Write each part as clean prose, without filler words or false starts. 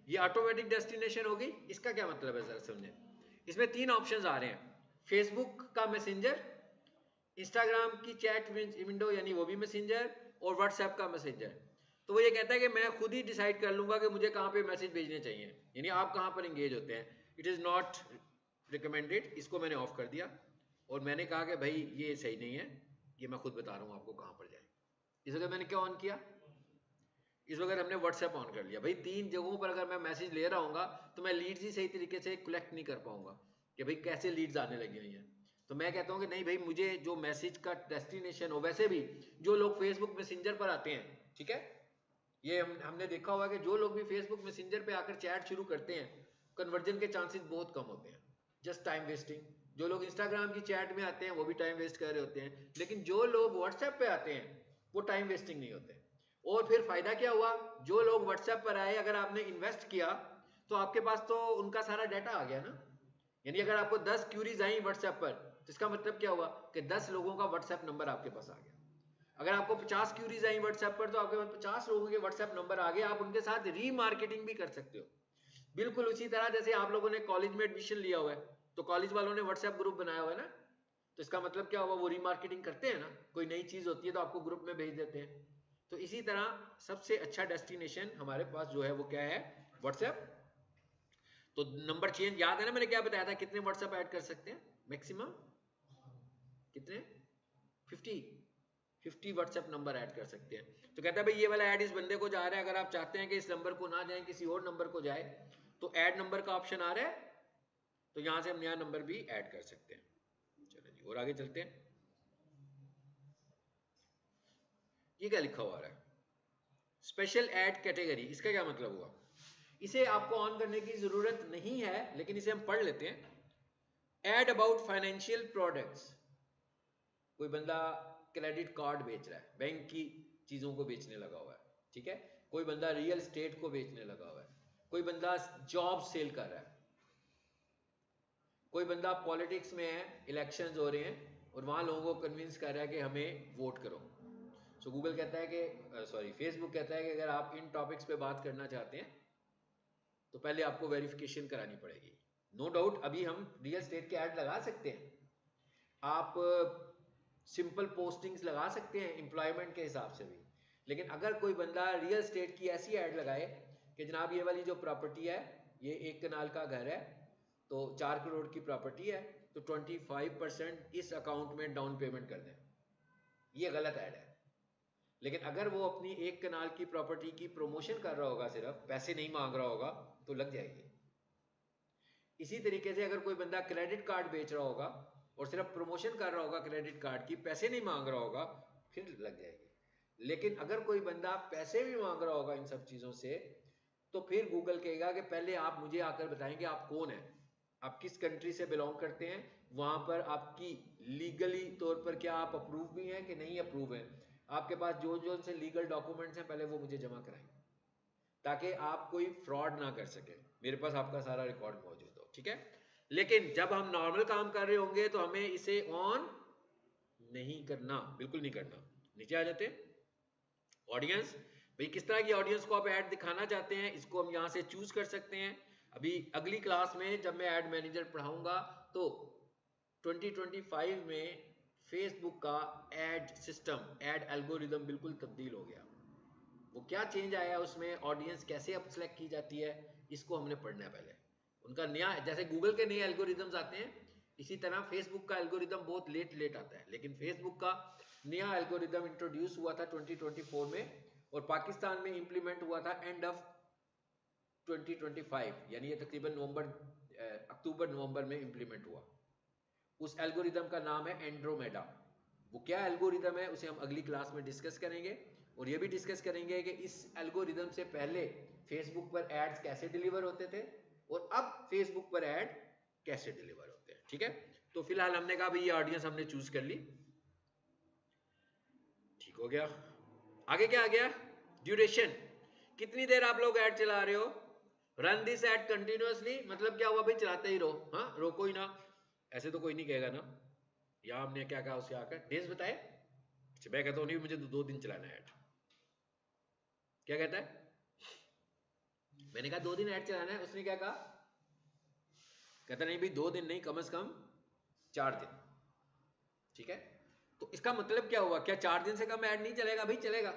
ये automatic destination होगी। इसका क्या मतलब है जरा समझे। इसमें 3 ऑप्शंस आ रहे हैं, फेसबुक का मैसेंजर, इंस्टाग्राम की चैट विंडो यानी वो भी मैसेंजर, और व्हाट्सएप का मैसेंजर। तो वो ये कहता है कि मैं खुद ही डिसाइड कर लूंगा कि मुझे कहाँ पे मैसेज भेजने चाहिए, यानी आप कहाँ पर एंगेज होते हैं। इट इज़ नॉट रिकमेंडेड, इसको मैंने ऑफ कर दिया और मैंने कहा कि भाई ये सही नहीं है, ये मैं खुद बता रहा हूँ आपको कहाँ पर जाए। इस वक्त मैंने क्या ऑन किया, इस वक्त हमने व्हाट्सएप ऑन कर लिया। भाई 3 जगहों पर अगर मैं मैसेज ले रहा हूँ तो मैं लीड्स ही सही तरीके से कलेक्ट नहीं कर पाऊंगा कि भाई कैसे लीड्स आने लगी हुई हैं। तो मैं कहता हूँ कि नहीं भाई, मुझे जो मैसेज का डेस्टिनेशन हो, वैसे भी जो लोग फेसबुक मैसेंजर पर आते हैं, ठीक है, ये हमने देखा हुआ कि जो लोग भी फेसबुक मैसेंजर पे आकर चैट शुरू करते हैं, कन्वर्जन के चांसेस बहुत कम होते हैं, जस्ट टाइम वेस्टिंग। जो लोग इंस्टाग्राम की चैट में आते हैं वो भी टाइम वेस्ट कर रहे होते हैं, लेकिन जो लोग व्हाट्सएप पे आते हैं वो टाइम वेस्टिंग नहीं होते। और फिर फायदा क्या हुआ, जो लोग व्हाट्सएप पर आए, अगर आपने इन्वेस्ट किया तो आपके पास तो उनका सारा डाटा आ गया ना। यानी अगर आपको 10 क्यूरीज आई व्हाट्सएप पर, तो इसका मतलब क्या हुआ कि 10 लोगों का व्हाट्सएप नंबर आपके पास आ गया। अगर आपको 50 क्यूरीज आई व्हाट्सएप पर, तो आपके पास 50 लोगों के व्हाट्सएप नंबर आ गए, आप उनके साथ रीमार्केटिंग भी कर सकते हो। बिल्कुल उसी तरह जैसे आप लोगों ने कॉलेज में एडमिशन लिया हुआ है, तो कॉलेज वालों ने व्हाट्सएप ग्रुप बनाया हुआ है ना, तो इसका मतलब क्या हुआ, वो रीमार्केटिंग करते हैं ना। कोई नई चीज होती है तो आपको ग्रुप में भेज देते हैं। तो इसी तरह सबसे अच्छा डेस्टिनेशन हमारे पास जो है वो क्या है, व्हाट्सएप। तो नंबर चेंज याद है ना, मैंने क्या बताया था, कितने व्हाट्सएप ऐड कर सकते हैं मैक्सिमम, कितने, 50 व्हाट्सएप नंबर ऐड कर सकते हैं। तो कहता है भाई ये वाला ऐड इस बंदे को जा रहा है, अगर आप चाहते हैं कि इस नंबर को ना जाए किसी और नंबर को जाए, तो ऐड नंबर का ऑप्शन आ रहा है, तो यहां से हम नया नंबर भी ऐड कर सकते हैं। चलो जी और आगे चलते हैं। ये क्या लिखा हुआ है, स्पेशल ऐड कैटेगरी, इसका क्या मतलब हुआ। इसे आपको ऑन करने की जरूरत नहीं है, लेकिन इसे हम पढ़ लेते हैं। ऐड अबाउट फाइनेंशियल प्रोडक्ट्स, कोई बंदा क्रेडिट कार्ड बेच रहा है, बैंक की चीजों को बेचने लगा हुआ है, ठीक है। कोई बंदा रियल स्टेट को बेचने लगा हुआ है, कोई बंदा जॉब सेल कर रहा है, कोई बंदा पॉलिटिक्स में है, इलेक्शंस हो रहे हैं और वहां लोगों को कन्विंस कर रहा है कि हमें वोट करो। सो गूगल कहता है कि सॉरी फेसबुक कहता है कि अगर आप इन टॉपिक्स पे बात करना चाहते हैं तो पहले आपको वेरिफिकेशन करानी पड़ेगी। नो डाउट अभी हम रियल स्टेट के ऐड लगा सकते हैं, आप सिंपल पोस्टिंग्स लगा सकते हैं एम्प्लॉयमेंट के हिसाब से भी, लेकिन अगर कोई बंदा रियल स्टेट की ऐसी ऐड लगाए कि जनाब ये वाली जो प्रॉपर्टी है, ये 1 कनाल का घर है, तो 4 करोड़ की प्रॉपर्टी है, तो 25% इस अकाउंट में डाउन पेमेंट कर दें, ये गलत ऐड है। लेकिन अगर वो अपनी 1 कनाल की प्रॉपर्टी की प्रमोशन कर रहा होगा, सिर्फ पैसे नहीं मांग रहा होगा, तो लग जाएगी। इसी तरीके से अगर कोई बंदा क्रेडिट कार्ड बेच रहा होगा और सिर्फ प्रमोशन कर रहा होगा क्रेडिट कार्ड की, पैसे नहीं मांग रहा होगा, फिर लग जाएगी। लेकिन अगर कोई बंदा पैसे भी मांग रहा होगा इन सब चीजों से, तो फिर गूगल कहेगा कि पहले आप मुझे आकर बताएंगे आप कौन है, आप किस कंट्री से बिलोंग करते हैं, वहां पर आपकी लीगली तौर पर क्या आप अप्रूव भी हैं कि नहीं अप्रूव हैं, आपके पास जो जो से लीगल डॉक्यूमेंट्स हैं पहले वो मुझे जमा कराएं, ताकि आप कोई फ्रॉड ना कर सके, मेरे पास आपका सारा रिकॉर्ड मौजूद हो, ठीक है। लेकिन जब हम नॉर्मल काम कर रहे होंगे तो हमें इसे ऑन नहीं करना, बिल्कुल नहीं करना। नीचे आ जाते हैं, ऑडियंस, भाई किस तरह की ऑडियंस को आप ऐड दिखाना चाहते हैं, इसको हम यहां से चूज कर सकते हैं। अभी अगली क्लास में जब मैं ऐड मैनेजर पढ़ाऊंगा तो 2025 में फेसबुक का एड सिस्टम, एड एल्गोरिदम बिल्कुल तब्दील हो गया। वो क्या चेंज आया उसमें, ऑडियंस कैसे अब सेलेक्ट की जाती है, इसको हमने पढ़ना है पहले। उनका नया, जैसे गूगल के नए एल्गोरिदम्स आते हैं, इसी तरह फेसबुक का एल्गोरिदम बहुत लेट लेट आता है, लेकिन फेसबुक का नया एल्गोरिदम इंट्रोड्यूस हुआ था 2024 में और पाकिस्तान में इंप्लीमेंट हुआ था एंड ऑफ 2025, यानी ये तकरीबन अक्टूबर नवंबर में इंप्लीमेंट हुआ। उस एल्गोरिदम का नाम है एंड्रोमेडा। वो क्या एल्गोरिदम है उसे हम अगली क्लास में डिस्कस करेंगे, और ये भी डिस्कस करेंगे कि इस एल्गोरिदम से पहले फेसबुक पर एड्स कैसे डिलीवर होते थे और अब फेसबुक पर ऐड कैसे डिलीवर होते हैं, ठीक है। तो फिलहाल हमने कहा भाई ये ऑडियंस हमने चूज कर ली, ठीक हो गया। आगे क्या आ गया, ड्यूरेशन, कितनी देर आप लोग ऐड चला रहे हो। रन दिस ऐड कंटिन्यूअसली, मतलब क्या हुआ भाई, चलाते ही रहो, हाँ रोको ही ना, ऐसे तो कोई नहीं कहेगा ना। यहां हमने क्या कहा उसे आकर डेज बताए, अच्छा मैं कहता हूँ नहीं मुझे तो 2 दिन चलाना है ऐड, क्या कहता है, मैंने कहा 2 दिन ऐड चलाना है, उसने क्या कहा, कहता नहीं भाई 2 दिन नहीं, कम से कम 4 दिन। ठीक है, तो इसका मतलब क्या हुआ, क्या 4 दिन से कम ऐड नहीं चलेगा? भाई चलेगा,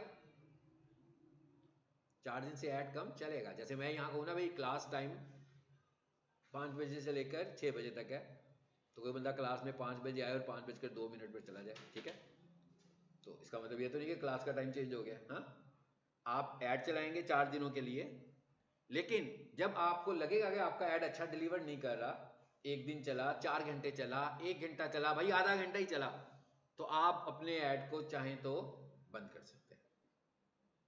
4 दिन से ऐड कम चलेगा। जैसे मैं यहाँ कहूँ ना भाई क्लास टाइम 5 बजे से लेकर 6 बजे तक है, तो कोई बंदा क्लास में 5 बजे आए और 5:02 पर चला जाए, ठीक है, तो इसका मतलब ये तो नहीं कि क्लास का टाइम चेंज हो गया। हाँ, आप ऐड चलाएंगे 4 दिनों के लिए, लेकिन जब आपको लगेगा कि आपका ऐड अच्छा डिलीवर नहीं कर रहा, 1 दिन चला, 4 घंटे चला, 1 घंटा चला, भाई आधा घंटा ही चला, तो आप अपने ऐड को चाहें तो बंद कर सकते हैं।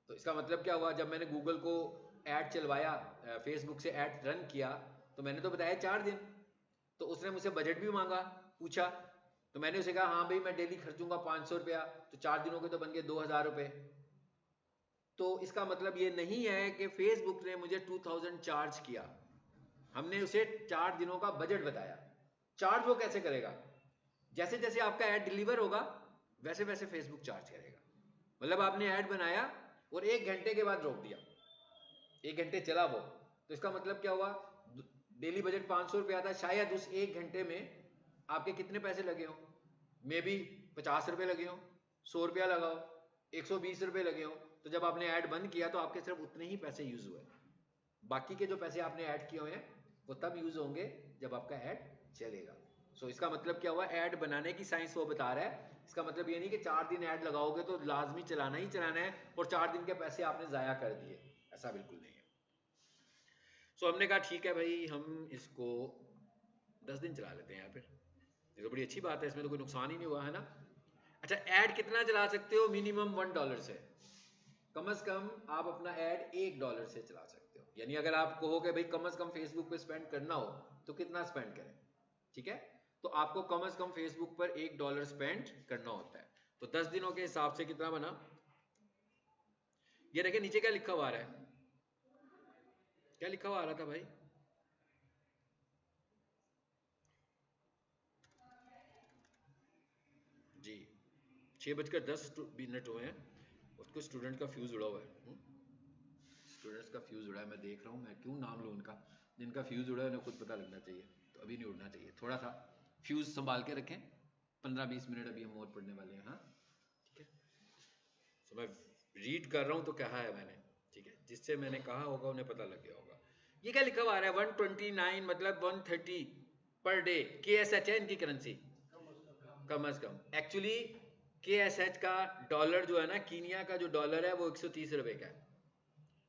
तो इसका मतलब क्या हुआ, जब मैंने गूगल को ऐड चलवाया, फेसबुक से ऐड रन किया, तो मैंने तो बताया 4 दिन, तो उसने मुझसे बजट भी मांगा, पूछा, तो मैंने उसे कहा हाँ भाई मैं डेली खर्चूंगा 500 रुपया, तो 4 दिनों के तो बन गए 2000 रुपये। तो इसका मतलब ये नहीं है कि फेसबुक ने मुझे 2000 चार्ज किया, हमने उसे 4 दिनों का बजट बताया। चार्ज वो कैसे करेगा, जैसे जैसे आपका ऐड डिलीवर होगा वैसे वैसे फेसबुक चार्ज करेगा। मतलब आपने ऐड बनाया और 1 घंटे के बाद रोक दिया, 1 घंटे चला वो, तो इसका मतलब क्या हुआ, डेली बजट 500 रुपया था, शायद उस 1 घंटे में आपके कितने पैसे लगे हो, मे बी 50 रुपये लगे हो, 100 रुपया लगाओ, 120 रुपये लगे हो, तो जब आपने ऐड बंद किया तो आपके सिर्फ उतने ही पैसे यूज हुए, बाकी के जो पैसे आपने ऐड किए हुए हैं वो तब यूज होंगे जब आपका ऐड चलेगा। सो इसका मतलब क्या हुआ, ऐड बनाने की साइंस वो बता रहा है। इसका मतलब ये नहीं कि 4 दिन ऐड लगाओगे तो लाजमी चलाना ही चलाना है और 4 दिन के पैसे आपने जाया कर दिए, ऐसा बिल्कुल नहीं है। सो हमने कहा ठीक है भाई हम इसको 10 दिन चला लेते हैं यार, फिर ये तो बड़ी अच्छी बात है, इसमें तो कोई नुकसान ही नहीं हुआ है ना। अच्छा, ऐड कितना चला सकते हो, मिनिमम $1 से, कम से कम आप अपना ऐड $1 से चला सकते हो। यानी अगर आप कहो कि भाई कम से कम फेसबुक पे स्पेंड करना हो तो कितना स्पेंड करें, ठीक है, तो आपको कम से कम फेसबुक पर $1 स्पेंड करना होता है। तो 10 दिनों के हिसाब से कितना बना, ये देखिए नीचे क्या लिखा हुआ आ रहा है, क्या लिखा हुआ आ रहा था भाई, जी 6:10 हुए हैं, उसको स्टूडेंट का फ्यूज उड़ा हुआ है, स्टूडेंट्स का फ्यूज उड़ा है, मैं देख रहा हूँ, मैं क्यों नाम लूँ उनका, जिनका फ्यूज उड़ा है उन्हें खुद पता लगना चाहिए, तो अभी नहीं उड़ना चाहिए, थोड़ा सा फ्यूज संभाल के रखें, 15-20 मिनट अभी हम और पढ़ने वाले हैं। हाँ ठीक है, तो मैं रीड कर रहा हूँ तो कहा है मैंने, ठीक है, जिससे मैंने कहा होगा उन्हें पता लग गया होगा। ये क्या लिखा हुआ आ रहा है, 129 मतलब 130 पर डे, KSH है इनकी करेंसी, कम से कम। एक्चुअली KSH का डॉलर जो है ना, कीनिया का जो डॉलर है वो 130 रुपए का है,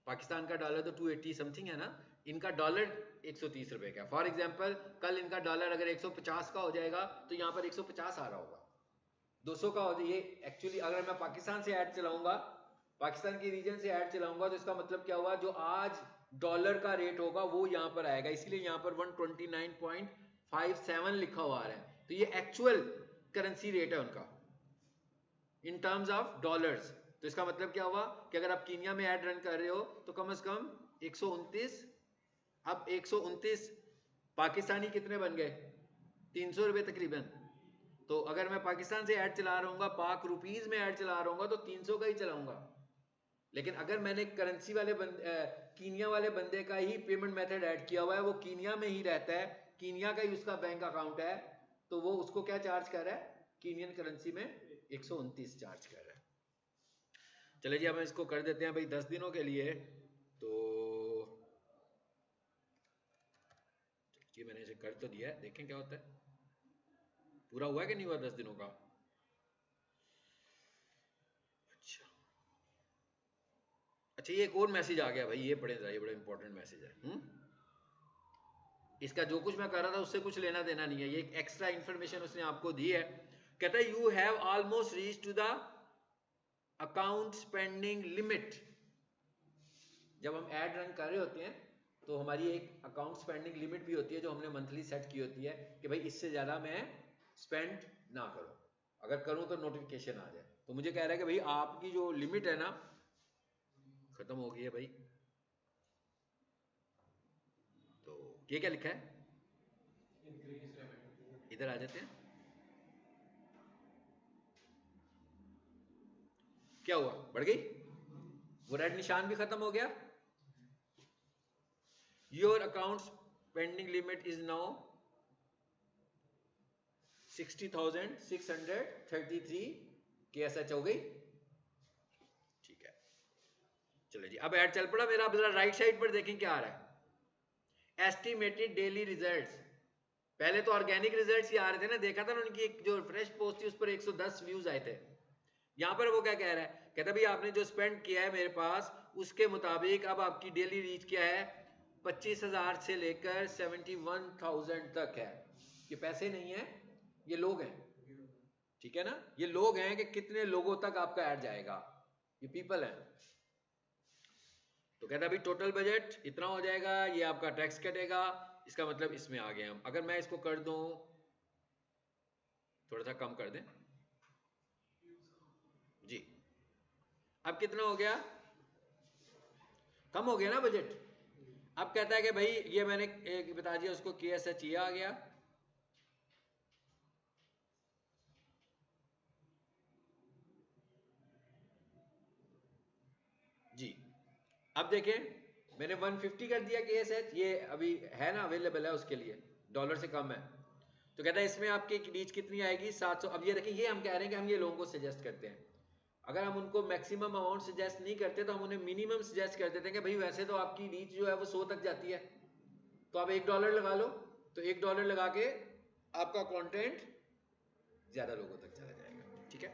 पाकिस्तान का डॉलर तो 280 समथिंग है ना, इनका डॉलर 130 रुपए का। फॉर एग्जांपल कल इनका डॉलर अगर 150 का हो जाएगा तो यहाँ पर 150 आ रहा होगा, 200 का हो जाए। ये एक्चुअली अगर मैं पाकिस्तान से ऐड चलाऊंगा, पाकिस्तान के रीजन से ऐड चलाऊंगा, तो इसका मतलब क्या हुआ, जो आज डॉलर का रेट होगा वो यहाँ पर आएगा, इसलिए यहाँ पर 129.57 लिखा हुआ आ रहा है। तो ये एक्चुअल करेंसी रेट है उनका इन टर्म्स ऑफ डॉलर्स। तो इसका मतलब क्या हुआ कि अगर आप कीनिया में ऐड रन कर रहे हो तो कम से कम 129, अब 129 पाकिस्तानी कितने बन गए, 300 रुपए तकरीबन। तो अगर मैं पाकिस्तान से ऐड चला रहा हूँ, पाक रुपीज में ऐड चला रहा हूँ तो 300 का ही चलाऊंगा। लेकिन अगर मैंने करेंसी वाले कीनिया वाले बंदे का ही पेमेंट मेथड ऐड किया हुआ है, वो कीनिया में ही रहता है, कीनिया का ही उसका बैंक अकाउंट है, तो वो उसको क्या चार्ज कर रहा है, कीनियन करेंसी में 129 चार्ज कर रहा है। चलिए जी अब इसको कर देते हैं भाई 10 दिनों के लिए। तो जी मैंने इसे कर तो दिया है, देखें क्या होता है, पूरा हुआ कि नहीं हुआ 10 दिनों का। अच्छा अच्छा, ये एक और मैसेज आ गया भाई, ये पढ़े जाइए, बड़ा इंपॉर्टेंट मैसेज है। इसका जो कुछ मैं कर रहा था उससे कुछ लेना देना नहीं है, ये एक एक्स्ट्रा इंफॉर्मेशन उसने आपको दी है। कहता है you have almost reach to the account spending limit. जब हम ऐड रन कर रहे होते हैं तो हमारी एक अकाउंट स्पेंडिंग लिमिट भी होती है जो हमने मंथली सेट की होती है कि भाई इससे ज़्यादा मैं स्पेंड ना करूं, अगर करूं तो नोटिफिकेशन आ जाए। तो मुझे कह रहा है कि भाई आपकी जो लिमिट है ना खत्म हो गई है भाई। तो ये क्या लिखा है, इधर आ जाते हैं, क्या हुआ, बढ़ गई, वो रेड निशान भी खत्म हो गया। Your accounts pending limit is now 60,633 KSH हो गई। ठीक है, चलो जी, अब ऐड चल पड़ा मेरा। अब जरा राइट साइड पर देखें क्या आ रहा है, एस्टिमेटेड डेली रिजल्ट्स। पहले तो ऑर्गेनिक रिजल्ट्स ही आ रहे थे ना, देखा था ना उनकी एक जो फ्रेश पोस्ट थी उस पर 110 व्यूज आए थे। यहां पर वो क्या कह रहा है, कहता भाई आपने जो स्पेंड किया है मेरे पास उसके मुताबिक अब आपकी डेली रीच क्या है, 25,000 से लेकर 71,000 तक है। ये पैसे नहीं है, ये लोग हैं, ठीक है ना, ये लोग हैं कि कितने लोगों तक आपका ऐड जाएगा, ये पीपल है। तो कहता भाई टोटल बजट इतना हो जाएगा, ये आपका टैक्स कटेगा, इसका मतलब इसमें आ गए हम। अगर मैं इसको कर दूं, थोड़ा सा कम कर दें जी, अब कितना हो गया, कम हो गया ना बजट। अब कहता है कि भाई ये मैंने एक बता दिया उसको, KSH ये आ गया। जी, अब देखें मैंने 150 कर दिया KSH, ये अभी है ना अवेलेबल है उसके लिए, डॉलर से कम है। तो कहता है इसमें आपकी रीच कितनी आएगी, 700। अब ये देखिए, ये हम कह रहे हैं कि हम ये लोगों को सजेस्ट करते हैं। अगर हम उनको मैक्सिमम अमाउंट सजेस्ट नहीं करते तो हम उन्हें मिनिमम सजेस्ट कर देते हैं कि भाई वैसे तो आपकी रीच जो है वो 100 तक जाती है, तो आप $1 लगा लो। तो $1 लगा के आपका कंटेंट ज्यादा लोगों तक चला जाएगा। ठीक है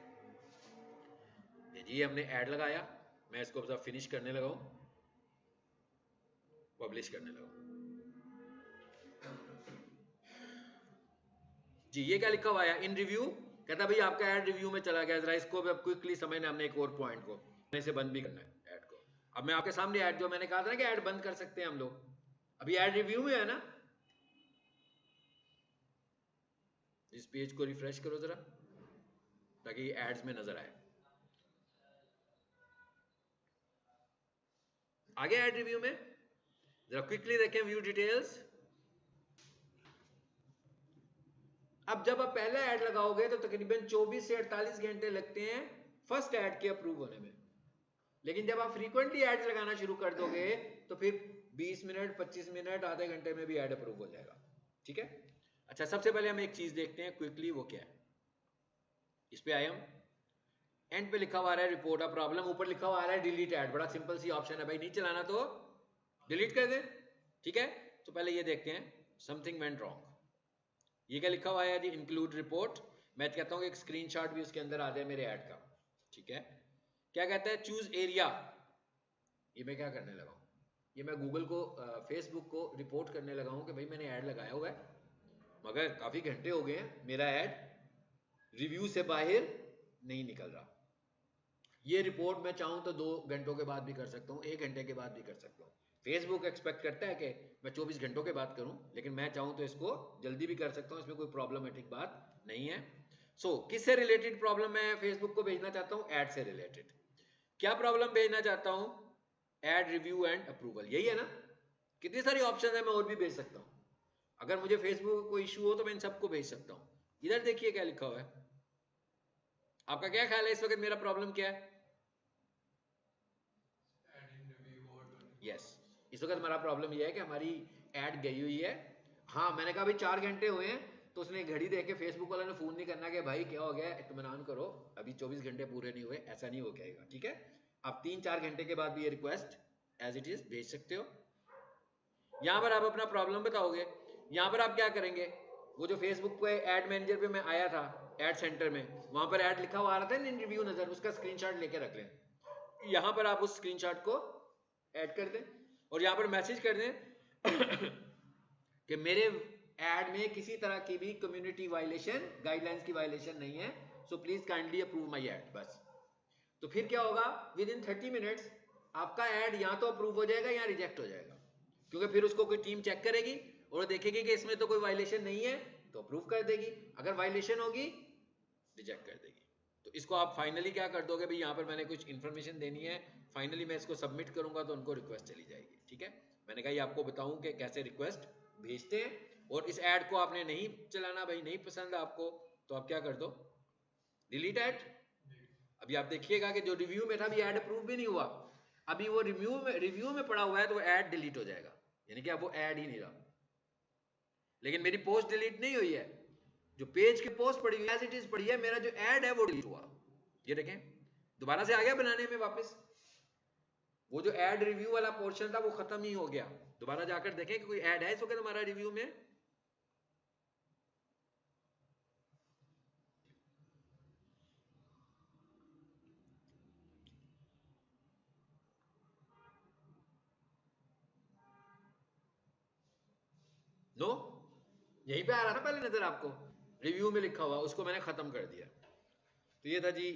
जी, हमने ऐड लगाया, मैं इसको अब फिनिश करने लगा हूं, पब्लिश करने लगा जी। ये क्या लिखा हुआ है, इन रिव्यू। कहता भाई आपका ऐड रिव्यू में चला गया, जरा इसको अब क्विकली समझना हमने एक और पॉइंट को, इसे बंद भी करना है ऐड को। अब मैं आपके सामने ऐड, जो मैंने कहा था ना कि ऐड बंद कर सकते हैं हम लोग, अभी ऐड रिव्यू में है ना। इस पेज को रिफ्रेश करो जरा ताकि एड्स में नजर आए। आगे ऐड रिव्यू में जरा क्विकली देखें, व्यू डिटेल्स। अब जब आप पहले ऐड लगाओगे तो तकरीबन 24 से 48 घंटे लगते हैं फर्स्ट ऐड के अप्रूव होने में, लेकिन जब आप फ्रीक्वेंटली ऐड लगाना शुरू कर दोगे तो फिर 20 मिनट 25 मिनट आधे घंटे में भी ऐड अप्रूव हो जाएगा। ठीक है, अच्छा सबसे पहले हम एक चीज देखते हैं क्विकली, वो क्या है। इस पे आए हम, एंड पे लिखा हुआ है रिपोर्ट अ प्रॉब्लम, ऊपर लिखा हुआ है डिलीट ऐड। बड़ा सिंपल सी ऑप्शन है भाई, नहीं चलाना तो डिलीट कर दे। ठीक है, तो पहले ये देखते हैं, समथिंग वेंट रॉन्ग। ये क्या लिखा हुआ है जी, इंक्लूड रिपोर्ट। मैं कहता हूँ एक स्क्रीनशॉट भी उसके अंदर आ जाए मेरे ऐड का। ठीक है, क्या कहता है, चूज एरिया। ये मैं क्या करने लगा हूँ, ये मैं गूगल को फेसबुक को रिपोर्ट करने लगा हूँ कि भाई मैंने ऐड लगाया हुआ है, मगर काफी घंटे हो गए हैं मेरा ऐड रिव्यू से बाहर नहीं निकल रहा। ये रिपोर्ट मैं चाहूँ तो 2 घंटों के बाद भी कर सकता हूँ, 1 घंटे के बाद भी कर सकता हूँ। फेसबुक एक्सपेक्ट करता है कि मैं 24 घंटों के बाद करूँ, लेकिन मैं चाहूँ तो इसको जल्दी भी कर सकता हूँ, इसमें कोई प्रॉब्लमेटिक बात नहीं है। किससे रिलेटेड प्रॉब्लम मैं फेसबुक को भेजना चाहता हूँ, ऐड से रिलेटेड। क्या प्रॉब्लम भेजना चाहता हूँ, ऐड रिव्यू एंड अप्रूवल, यही है ना। कितनी सारी ऑप्शन है, मैं और भी भेज सकता हूँ। अगर मुझे फेसबुक को इशू हो तो मैं इन सबको भेज सकता हूँ। इधर देखिए क्या लिखा हुआ है, आपका क्या ख्याल है इस वक्त मेरा प्रॉब्लम क्या है। यस, इस वक्त हमारा प्रॉब्लम यह है कि हमारी ऐड गई हुई है। हाँ, मैंने कहा भाई 4 घंटे हुए हैं, तो उसने घड़ी देख के फेसबुक वाला ने फोन नहीं करना कि भाई क्या हो गया, इत्मीनान करो, अभी 24 घंटे पूरे नहीं हुए, ऐसा नहीं हो जाएगा। ठीक है, आप 3-4 घंटे के बाद भी ये रिक्वेस्ट एज इट इज भेज सकते हो। यहां पर आप अपना प्रॉब्लम बताओगे। यहां पर आप क्या करेंगे, वो जो फेसबुक पे एड मैनेजर पे मैं आया था, एड सेंटर में, वहां पर ऐड लिखा हुआ आ रहा था इन रिव्यू नजर, उसका स्क्रीनशॉट लेके रख लें। यहां पर आप उस स्क्रीनशॉट को ऐड कर दें और यहां पर मैसेज कर दें कि मेरे ऐड में किसी तरह की भी कम्युनिटी वायलेशन, गाइडलाइंस की वायलेशन नहीं है, so please kindly approve my add. बस, तो फिर क्या होगा, विद इन 30 मिनट्स आपका ऐड या तो अप्रूव हो जाएगा या रिजेक्ट हो जाएगा, क्योंकि फिर उसको कोई टीम चेक करेगी और देखेगी कि इसमें तो कोई वायलेशन नहीं है तो अप्रूव कर देगी, अगर वायलेशन होगी रिजेक्ट कर देगी। तो इसको आप फाइनली क्या कर दोगे भाई, यहाँ पर मैंने कुछ इन्फॉर्मेशन देनी है, फाइनली मैं इसको सबमिट करूंगा तो उनको रिक्वेस्ट चली जाएगी। ठीक है, मैंने कहा ये आपको बताऊं कि कैसे रिक्वेस्ट भेजते हैं। और इस ऐड को आपने नहीं चलाना भाई, नहीं पसंद आपको, तो आप क्या कर दो, डिलीट ऐड। अभी आप देखिएगा कि जो रिव्यू में था, अभी ऐड अप्रूव भी नहीं हुआ, अभी वो रिव्यू में पड़ा हुआ है, तो वो ऐड डिलीट हो जाएगा। यानी कि अब वो ऐड ही नहीं रहा, लेकिन मेरी पोस्ट डिलीट नहीं हुई है, जो पेज की पोस्ट पड़ी हुई एज इट इज पड़ी है, मेरा जो ऐड है वो डिलीट हुआ। ये देखें दोबारा से आ गया बनाने में वापस, वो जो ऐड रिव्यू वाला पोर्शन था वो खत्म ही हो गया। दोबारा जाकर देखें कि कोई ऐड है इस वक्त हमारा रिव्यू में। नो, यहीं पे आ रहा था पहले नजर आपको, रिव्यू में लिखा हुआ, उसको मैंने खत्म कर दिया। तो ये था जी